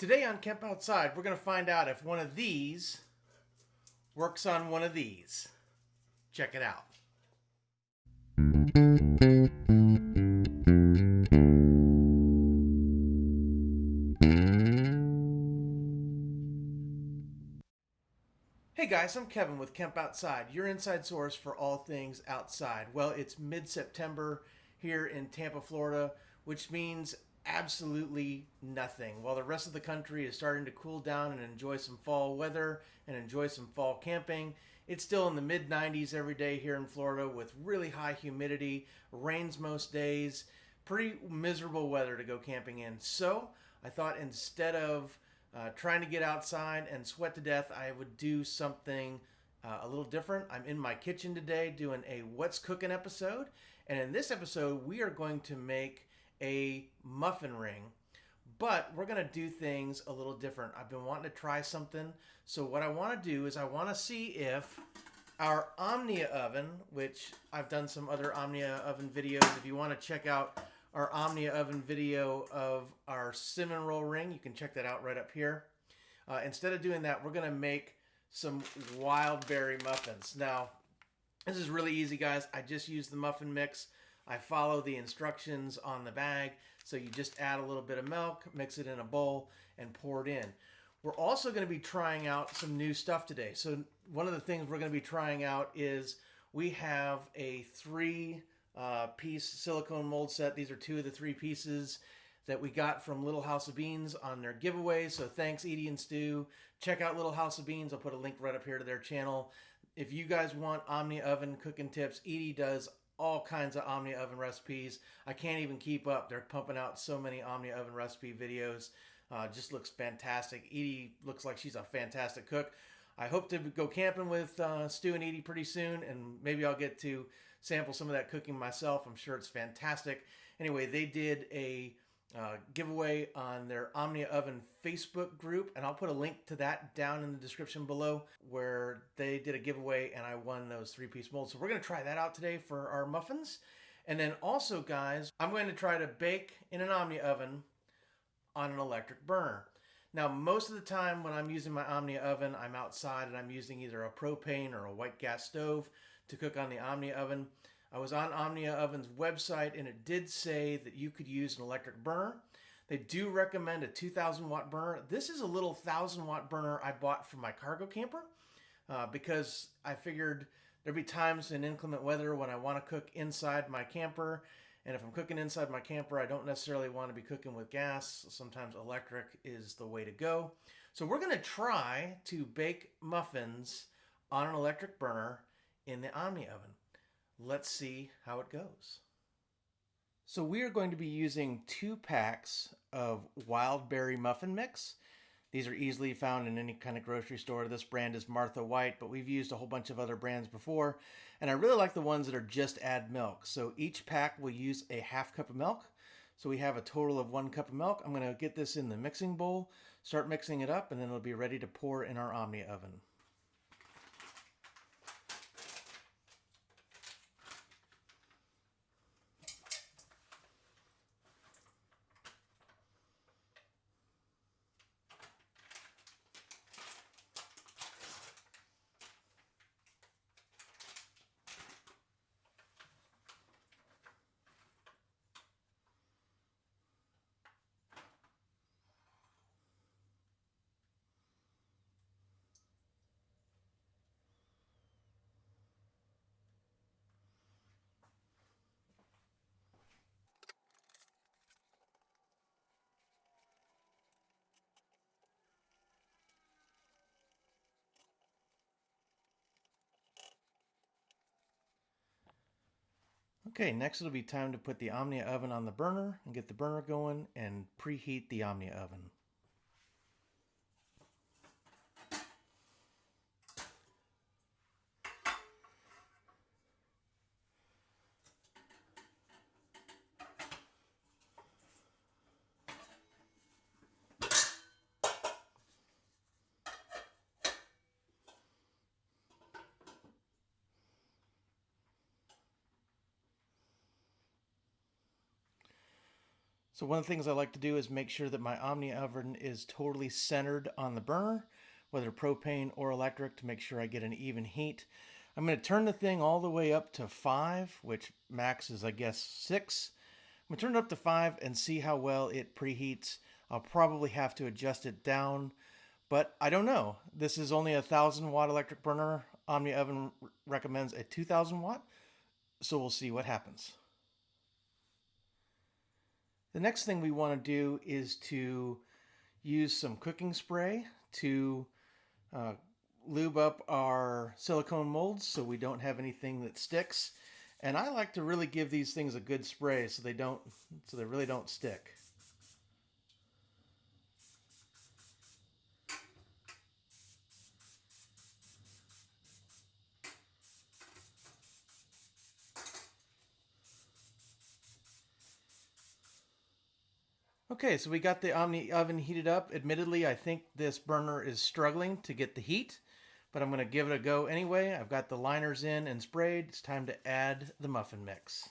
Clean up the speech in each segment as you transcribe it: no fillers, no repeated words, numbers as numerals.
Today on Kemp Outside, we're going to find out if one of these works on one of these. Check it out. Hey guys, I'm Kevin with Kemp Outside, your inside source for all things outside. Well, it's mid-September here in Tampa, Florida, which means absolutely nothing. While the rest of the country is starting to cool down and enjoy some fall weather and enjoy some fall camping, it's still in the mid-90s every day here in Florida with really high humidity, rains most days, pretty miserable weather to go camping in. So I thought instead of trying to get outside and sweat to death, I would do something a little different. I'm in my kitchen today doing a What's Cooking episode. And in this episode, we are going to make a muffin ring, but we're going to do things a little different. I've been wanting to try something. So what I want to do is I want to see if our Omnia oven, which I've done some other Omnia oven videos. If you want to check out our Omnia oven video of our cinnamon roll ring, you can check that out right up here. Instead of doing that, we're going to make some Wildberry muffins. Now, this is really easy, guys. I just use the muffin mix. I follow the instructions on the bag. So you just add a little bit of milk, mix it in a bowl, and pour it in. We're also going to be trying out some new stuff today. So one of the things we're going to be trying out is we have a three-piece silicone mold set. These are two of the three pieces that we got from Little House of Beans on their giveaway. So thanks, Edie and Stu. Check out Little House of Beans. I'll put a link right up here to their channel. If you guys want Omnia oven cooking tips, Edie does all kinds of Omnia oven recipes. I can't even keep up. They're pumping out so many Omnia oven recipe videos. Just looks fantastic. Edie looks like she's a fantastic cook. I hope to go camping with Stu and Edie pretty soon, and maybe I'll get to sample some of that cooking myself. I'm sure it's fantastic. Anyway, they did a giveaway on their Omnia Oven Facebook group, and I'll put a link to that down in the description below, where they did a giveaway and I won those three-piece molds. So we're going to try that out today for our muffins. And then also, guys, I'm going to try to bake in an Omnia oven on an electric burner. Now, most of the time when I'm using my Omnia oven, I'm outside and I'm using either a propane or a white gas stove to cook on the Omnia oven. I was on Omnia Oven's website and it did say that you could use an electric burner. They do recommend a 2,000 watt burner. This is a little 1,000 watt burner I bought for my cargo camper because I figured there'd be times in inclement weather when I want to cook inside my camper. And if I'm cooking inside my camper, I don't necessarily want to be cooking with gas. Sometimes electric is the way to go. So we're going to try to bake muffins on an electric burner in the Omnia oven. Let's see how it goes. So we are going to be using 2 packs of Wildberry muffin mix. These are easily found in any kind of grocery store. This brand is Martha White, but we've used a whole bunch of other brands before. And I really like the ones that are just add milk. So each pack will use a half cup of milk. So we have a total of 1 cup of milk. I'm going to get this in the mixing bowl, start mixing it up, and then it'll be ready to pour in our Omnia oven. Okay, next it'll be time to put the Omnia oven on the burner and get the burner going and preheat the Omnia oven. So one of the things I like to do is make sure that my Omnia oven is totally centered on the burner, whether propane or electric, to make sure I get an even heat. I'm going to turn the thing all the way up to 5, which max is, I guess, 6. I'm going to turn it up to 5 and see how well it preheats. I'll probably have to adjust it down, but I don't know. This is only a 1,000-watt electric burner. Omnia oven recommends a 2,000-watt, so we'll see what happens. The next thing we want to do is to use some cooking spray to uh, lube up our silicone molds so we don't have anything that sticks. And I like to really give these things a good spray so they really don't stick. Okay, so we got the Omni oven heated up. Admittedly, I think this burner is struggling to get the heat, but I'm going to give it a go anyway. I've got the liners in and sprayed. It's time to add the muffin mix.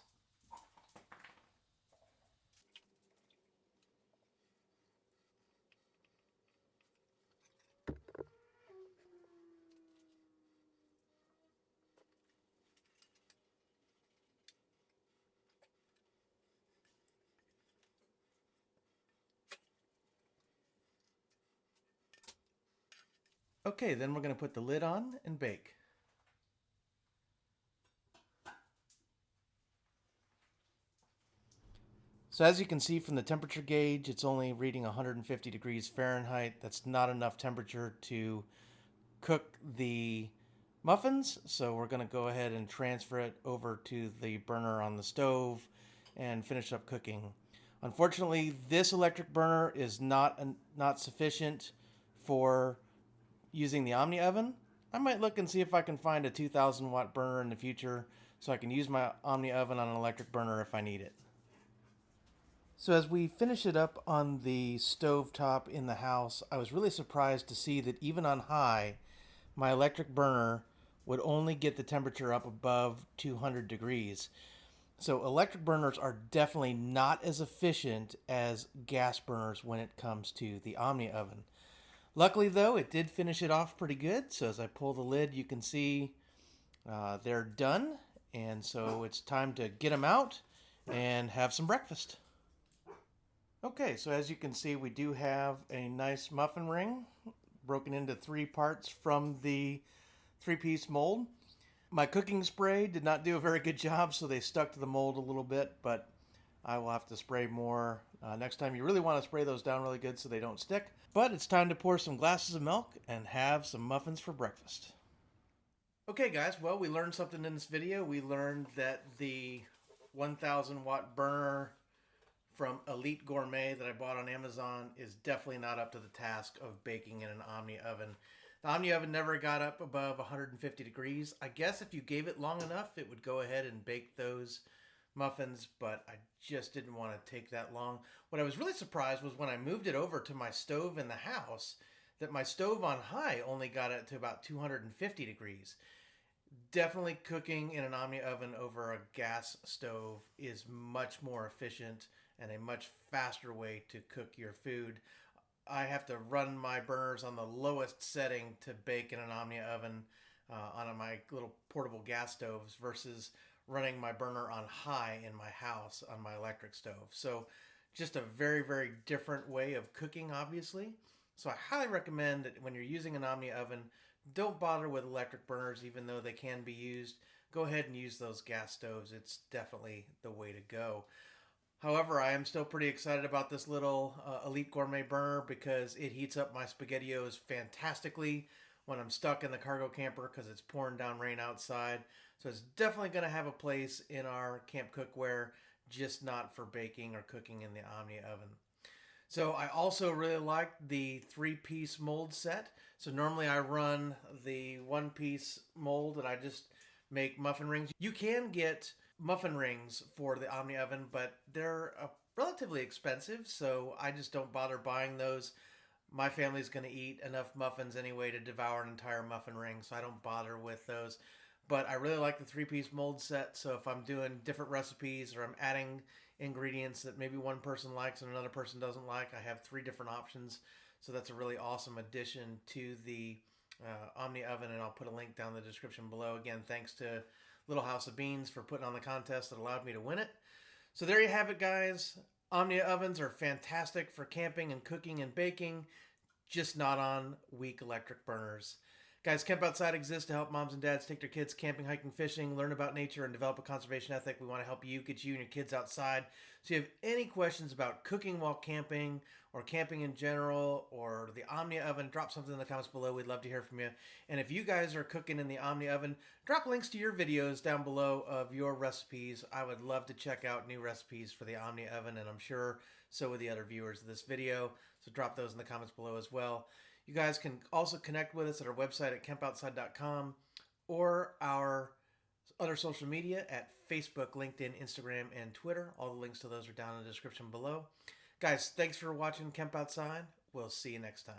Okay, then we're going to put the lid on and bake. So as you can see from the temperature gauge, it's only reading 150 degrees Fahrenheit. That's not enough temperature to cook the muffins. So we're going to go ahead and transfer it over to the burner on the stove and finish up cooking. Unfortunately, this electric burner is not sufficient for using the Omni oven. I might look and see if I can find a 2,000-watt burner in the future so I can use my Omni oven on an electric burner if I need it. So as we finish it up on the stove top in the house, I was really surprised to see that even on high, my electric burner would only get the temperature up above 200 degrees. So electric burners are definitely not as efficient as gas burners when it comes to the Omni oven. Luckily though, it did finish it off pretty good. So as I pull the lid, you can see they're done. And so it's time to get them out and have some breakfast. Okay, so as you can see, we do have a nice muffin ring broken into 3 parts from the 3-piece mold. My cooking spray did not do a very good job, so they stuck to the mold a little bit, but I will have to spray more next time. You really want to spray those down really good so they don't stick. But it's time to pour some glasses of milk and have some muffins for breakfast. Okay guys, well, we learned something in this video. We learned that the 1,000-watt burner from Elite Gourmet that I bought on Amazon is definitely not up to the task of baking in an Omni oven. The Omni oven never got up above 150 degrees. I guess if you gave it long enough, it would go ahead and bake those muffins, but I just didn't want to take that long. What I was really surprised was when I moved it over to my stove in the house, that my stove on high only got it to about 250 degrees. Definitely cooking in an Omni oven over a gas stove is much more efficient and a much faster way to cook your food. I have to run my burners on the lowest setting to bake in an Omnia oven on my little portable gas stoves versus running my burner on high in my house on my electric stove. So just a very, very different way of cooking, obviously. So I highly recommend that when you're using an Omnia oven, don't bother with electric burners, even though they can be used. Go ahead and use those gas stoves. It's definitely the way to go. However, I am still pretty excited about this little Elite Gourmet burner because it heats up my SpaghettiOs fantastically when I'm stuck in the cargo camper because it's pouring down rain outside. So it's definitely going to have a place in our camp cookware, just not for baking or cooking in the Omni oven. So I also really like the 3-piece mold set. So normally I run the 1-piece mold and I just make muffin rings. You can get muffin rings for the Omni oven, but they're relatively expensive, so I just don't bother buying those. My family's going to eat enough muffins anyway to devour an entire muffin ring, so I don't bother with those. but I really like the three-piece mold set. So if I'm doing different recipes or I'm adding ingredients that maybe one person likes and another person doesn't like, I have three different options. So that's a really awesome addition to the Omnia oven, and I'll put a link down in the description below. Again, thanks to Little House of Beans for putting on the contest that allowed me to win it. So there you have it, guys. Omnia ovens are fantastic for camping and cooking and baking, just not on weak electric burners. Guys, Kemp Outside exists to help moms and dads take their kids camping, hiking, fishing, learn about nature, and develop a conservation ethic. We want to help you, get you and your kids outside. So if you have any questions about cooking while camping or camping in general or the Omnia oven, drop something in the comments below. We'd love to hear from you. And if you guys are cooking in the Omnia oven, drop links to your videos down below of your recipes. I would love to check out new recipes for the Omnia oven, and I'm sure so would the other viewers of this video. So drop those in the comments below as well. You guys can also connect with us at our website at kempoutside.com or our other social media at Facebook, LinkedIn, Instagram, and Twitter. All the links to those are down in the description below. Guys, thanks for watching Kemp Outside. We'll see you next time.